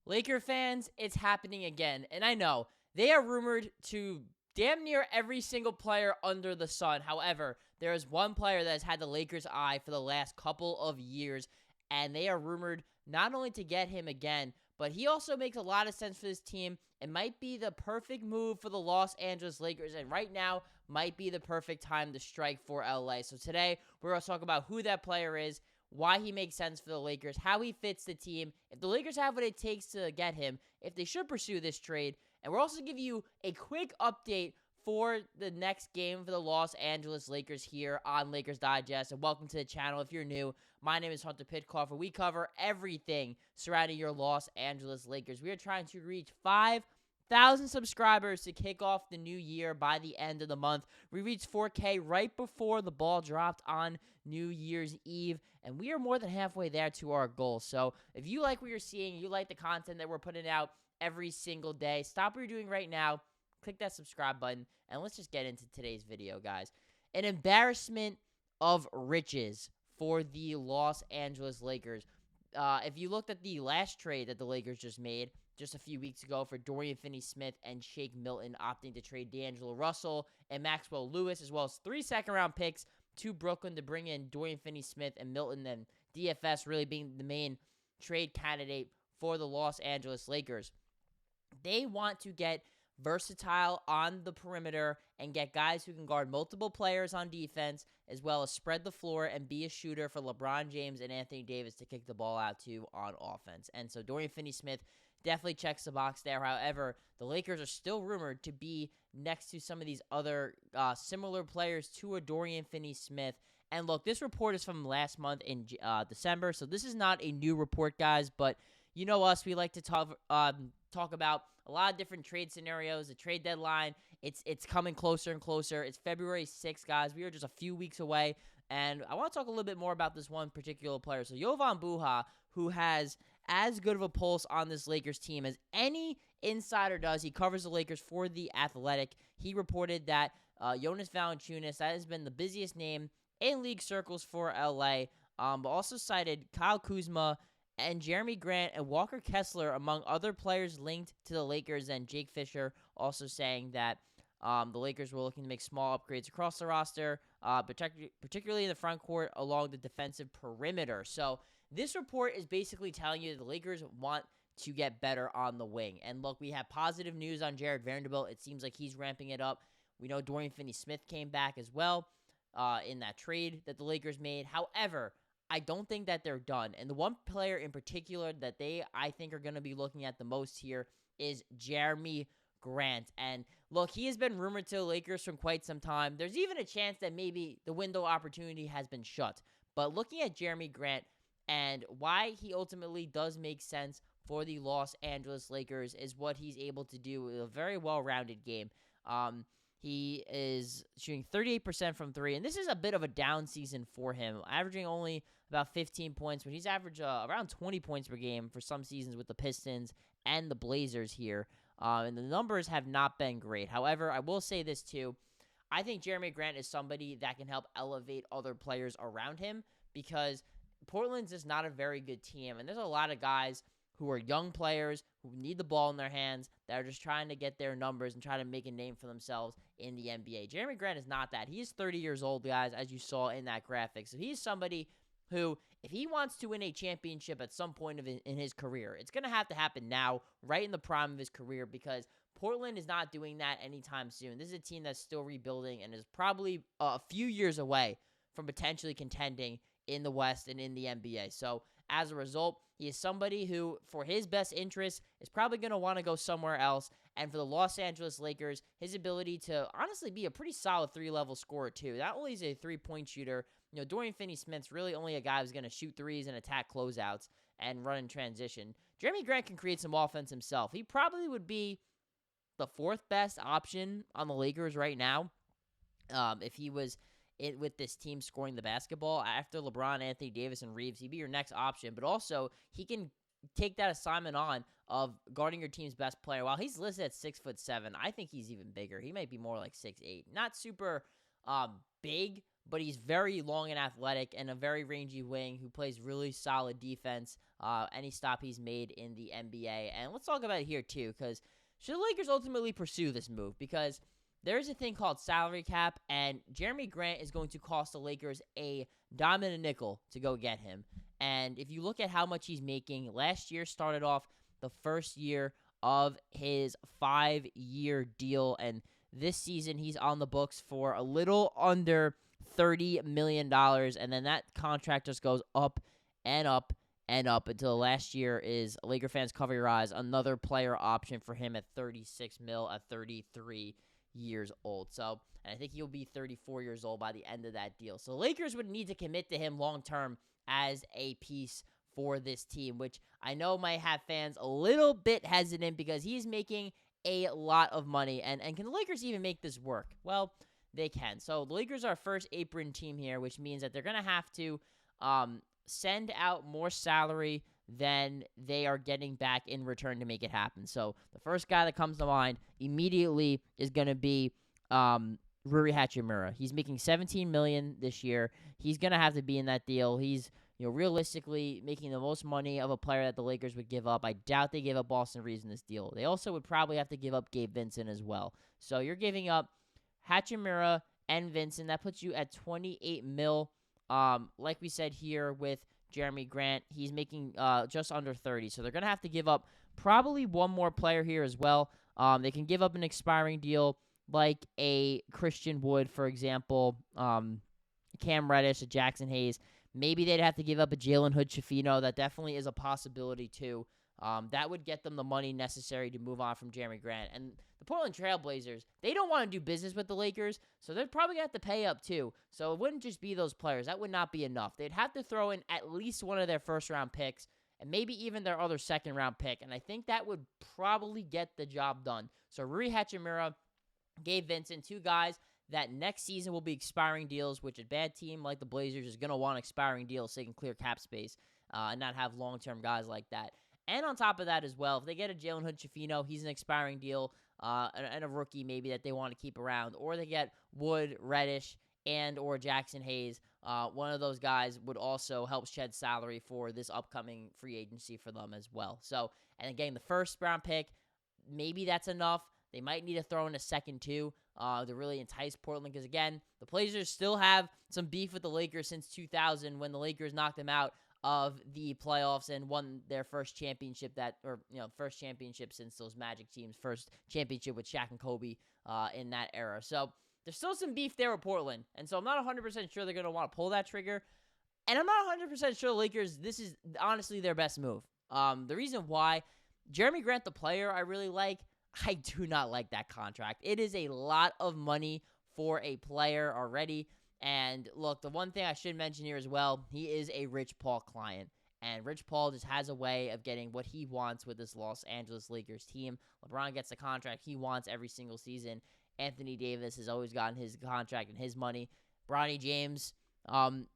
Laker fans, it's happening again. And I know they are rumored to damn near every single player under the sun. However, there is one player that has had the Lakers' eye for the last couple of years, and they are rumored not only to get him again, but he also makes a lot of sense for this team. It might be the perfect move for the Los Angeles Lakers, and right now might be the perfect time to strike for LA. So today, we're going to talk about who that player is, why he makes sense for the Lakers, how he fits the team, if the Lakers have what it takes to get him, if they should pursue this trade, and we're also give you a quick update for the next game for the Los Angeles Lakers here on Lakers Digest. And welcome to the channel. If you're new, my name is Hunter Pitcoff, and we cover everything surrounding your Los Angeles Lakers. We are trying to reach 5,000 subscribers to kick off the new year by the end of the month. We reached 4K right before the ball dropped on New Year's Eve, and we are more than halfway there to our goal. So if you like what you're seeing, you like the content that we're putting out every single day, stop what you're doing right now, click that subscribe button, and let's just get into today's video, guys. An embarrassment of riches for the Los Angeles Lakers. If you looked at the last trade that the Lakers just made just a few weeks ago for Dorian Finney-Smith and Shake Milton, opting to trade D'Angelo Russell and Maxwell Lewis, as well as 3 second-round picks to Brooklyn to bring in Dorian Finney-Smith and Milton, and DFS really being the main trade candidate for the Los Angeles Lakers. They want to get versatile on the perimeter and get guys who can guard multiple players on defense, as well as spread the floor and be a shooter for LeBron James and Anthony Davis to kick the ball out to on offense. And so Dorian Finney-Smith definitely checks the box there. However, the Lakers are still rumored to be next to some of these other similar players to a Dorian Finney-Smith. And look, this report is from last month in December, so this is not a new report, guys, but you know us, we like to talk about a lot of different trade scenarios. The trade deadline, it's coming closer and closer. It's February 6th, guys. We are just a few weeks away, and I want to talk a little bit more about this one particular player. So Jovan Buha, who has as good of a pulse on this Lakers team as any insider does. He covers the Lakers for The Athletic. He reported that Jonas Valanciunas, that has been the busiest name in league circles for LA, but also cited Kyle Kuzma and Jerami Grant and Walker Kessler among other players linked to the Lakers, and Jake Fisher also saying that the Lakers were looking to make small upgrades across the roster, particularly in the front court along the defensive perimeter. So this report is basically telling you that the Lakers want to get better on the wing. And look, we have positive news on Jared Vanderbilt. It seems like he's ramping it up. We know Dorian Finney-Smith came back as well in that trade that the Lakers made. However, I don't think that they're done. And the one player in particular that I think, are going to be looking at the most here is Jerami Grant. And look, he has been rumored to the Lakers for quite some time. There's even a chance that maybe the window opportunity has been shut. But looking at Jerami Grant and why he ultimately does make sense for the Los Angeles Lakers is what he's able to do with a very well-rounded game. He is shooting 38% from 3, and this is a bit of a down season for him, averaging only about 15 points, but he's averaged around 20 points per game for some seasons with the Pistons and the Blazers here, and the numbers have not been great. However, I will say this too. I think Jerami Grant is somebody that can help elevate other players around him, because Portland's just not a very good team, and there's a lot of guys who are young players who need the ball in their hands that are just trying to get their numbers and try to make a name for themselves in the NBA. Jerami Grant is not that. He is 30 years old, guys, as you saw in that graphic. So he's somebody who, if he wants to win a championship at some point in his career, it's going to happen now, right in the prime of his career, because Portland is not doing that anytime soon. This is a team that's still rebuilding and is probably a few years away from potentially contending in the West and in the NBA. So as a result, he is somebody who, for his best interest, is probably going to want to go somewhere else. And for the Los Angeles Lakers, his ability to honestly be a pretty solid 3-level scorer too. Not only is he a 3-point shooter, Dorian Finney-Smith's really only a guy who's going to shoot threes and attack closeouts and run in transition. Jerami Grant can create some offense himself. He probably would be the 4th best option on the Lakers right now if he was with this team scoring the basketball. After LeBron, Anthony Davis, and Reaves, he'd be your next option. But also, he can take that assignment on of guarding your team's best player. While he's listed at 6'7", I think he's even bigger. He might be more like 6'8". Not super big, but he's very long and athletic and a very rangy wing who plays really solid defense any stop he's made in the NBA. And let's talk about it here too, because should the Lakers ultimately pursue this move? Because there's a thing called salary cap, and Jerami Grant is going to cost the Lakers a dime and a nickel to go get him. And if you look at how much he's making, last year started off the first year of his 5-year deal, and this season he's on the books for a little under $30 million, and then that contract just goes up and up and up until last year is, Laker fans cover your eyes, another player option for him at $36 million at 33 years old. So, and I think he'll be 34 years old by the end of that deal. So Lakers would need to commit to him long term as a piece for this team, which I know might have fans a little bit hesitant because he's making a lot of money. And can the Lakers even make this work? Well, they can. So the Lakers are our first apron team here, which means that they're going to have to send out more salary than they are getting back in return to make it happen. So the first guy that comes to mind immediately is going to be Hachimura. He's making $17 million this year. He's going to have to be in that deal. He's, realistically making the most money of a player that the Lakers would give up. I doubt they gave up Austin Reaves in this deal. They also would probably have to give up Gabe Vincent as well. So you're giving up Hachimura and Vincent. That puts you at $28 million. Like we said here with Jerami Grant, he's making just under 30. So they're going to have to give up probably one more player here as well. They can give up an expiring deal like a Christian Wood, for example, Cam Reddish, a Jackson Hayes. Maybe they'd have to give up a Jalen Hood-Schifino. That definitely is a possibility too. That would get them the money necessary to move on from Jerami Grant. And the Portland Trail Blazers, they don't want to do business with the Lakers, so they're probably going to have to pay up too. So it wouldn't just be those players. That would not be enough. They'd have to throw in at least one of their first-round picks and maybe even their other second-round pick, and I think that would probably get the job done. So Rui Hachimura, Gabe Vincent, two guys that next season will be expiring deals, which a bad team like the Blazers is going to want expiring deals so they can clear cap space and not have long-term guys like that. And on top of that as well, if they get a Jalen Hood-Schifino, he's an expiring deal, and a rookie maybe that they want to keep around. Or they get Wood, Reddish, and or Jackson Hayes. One of those guys would also help shed salary for this upcoming free agency for them as well. So, and again, the first round pick, maybe that's enough. They might need to throw in a second too to really entice Portland because, again, the Blazers still have some beef with the Lakers since 2000 when the Lakers knocked them out of the playoffs and won their first championship first championship since those Magic teams, first championship with Shaq and Kobe in that era. So there's still some beef there with Portland, and so I'm not 100% sure they're going to want to pull that trigger, and I'm not 100% sure the Lakers, this is honestly their best move. The reason why, Jerami Grant, the player I really like, I do not like that contract. It is a lot of money for a player already. And look, the one thing I should mention here as well, he is a Rich Paul client. And Rich Paul just has a way of getting what he wants with this Los Angeles Lakers team. LeBron gets the contract he wants every single season. Anthony Davis has always gotten his contract and his money. Bronny James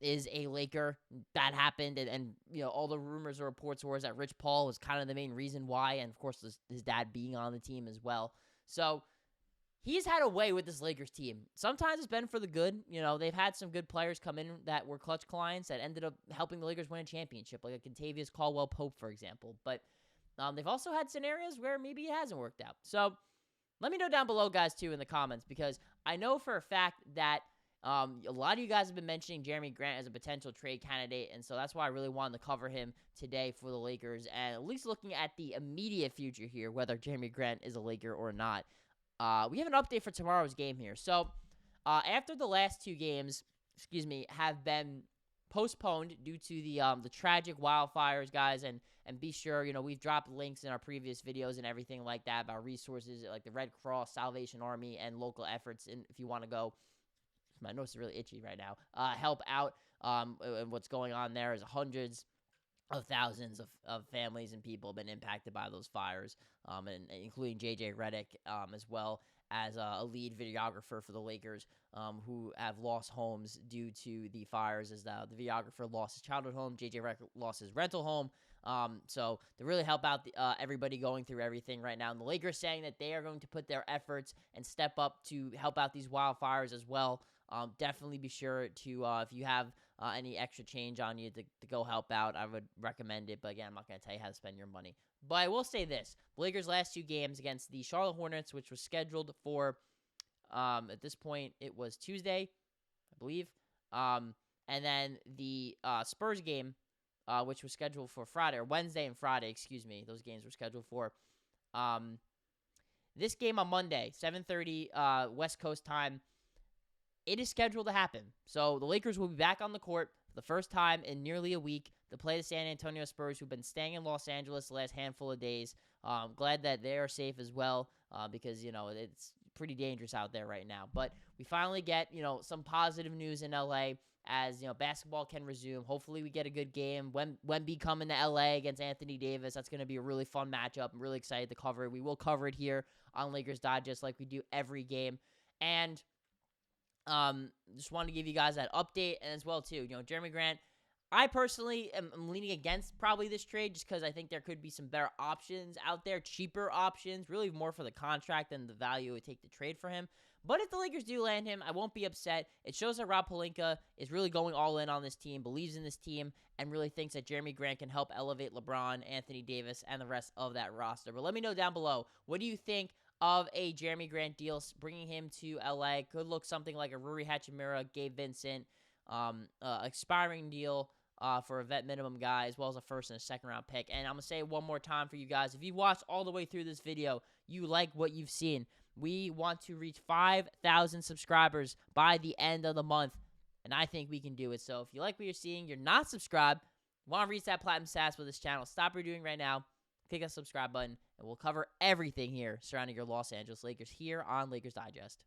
is a Laker. That happened. And all the rumors or reports were that Rich Paul was kind of the main reason why. And, of course, his dad being on the team as well. So he's had a way with this Lakers team. Sometimes it's been for the good. They've had some good players come in that were clutch clients that ended up helping the Lakers win a championship, like a Kentavious Caldwell-Pope, for example. But they've also had scenarios where maybe it hasn't worked out. So let me know down below, guys, too, in the comments, because I know for a fact that a lot of you guys have been mentioning Jerami Grant as a potential trade candidate, and so that's why I really wanted to cover him today for the Lakers, and at least looking at the immediate future here, whether Jerami Grant is a Laker or not. We have an update for tomorrow's game here. So, after the last two games, have been postponed due to the tragic wildfires, guys, and be sure, we've dropped links in our previous videos and everything like that about resources like the Red Cross, Salvation Army, and local efforts, and if you want to go, my nose is really itchy right now, help out, and what's going on there is hundreds of thousands of families and people have been impacted by those fires, and including JJ Redick, as well as a lead videographer for the Lakers, who have lost homes due to the fires, as the videographer lost his childhood home, JJ Redick lost his rental home. So to really help out everybody going through everything right now, and the Lakers saying that they are going to put their efforts and step up to help out these wildfires as well. Definitely be sure to, if you have any extra change on you to go help out, I would recommend it. But again, I'm not going to tell you how to spend your money. But I will say this. The Lakers' last 2 games against the Charlotte Hornets, which was scheduled for, at this point, it was Tuesday, I believe. And then the Spurs game, which was scheduled for Friday, or Wednesday and Friday, excuse me. Those games were scheduled for. This game on Monday, 7:30 West Coast time, it is scheduled to happen. So the Lakers will be back on the court for the first time in nearly a week to play the San Antonio Spurs, who've been staying in Los Angeles the last handful of days. Glad that they are safe as well, because, it's pretty dangerous out there right now. But we finally get, some positive news in LA as, basketball can resume. Hopefully we get a good game. Wemby coming to LA against Anthony Davis. That's going to be a really fun matchup. I'm really excited to cover it. We will cover it here on Lakers Digest like we do every game. And just wanted to give you guys that update, and as well too, Jerami Grant, I personally am leaning against probably this trade just because I think there could be some better options out there, cheaper options, really more for the contract than the value it would take to trade for him. But if the Lakers do land him, I won't be upset. It shows that Rob Pelinka is really going all in on this team, believes in this team, and really thinks that Jerami Grant can help elevate LeBron, Anthony Davis, and the rest of that roster. But let me know down below, what do you think of a Jerami Grant deal, bringing him to LA? Could look something like a Rui Hachimura, Gabe Vincent, expiring deal for a vet minimum guy, as well as a first and a second round pick. And I'm going to say it one more time for you guys. If you watched all the way through this video, you like what you've seen. We want to reach 5,000 subscribers by the end of the month, and I think we can do it. So if you like what you're seeing, you're not subscribed, want to reach that platinum status with this channel, stop what you're doing right now, click that subscribe button, and we'll cover everything here surrounding your Los Angeles Lakers here on Lakers Digest.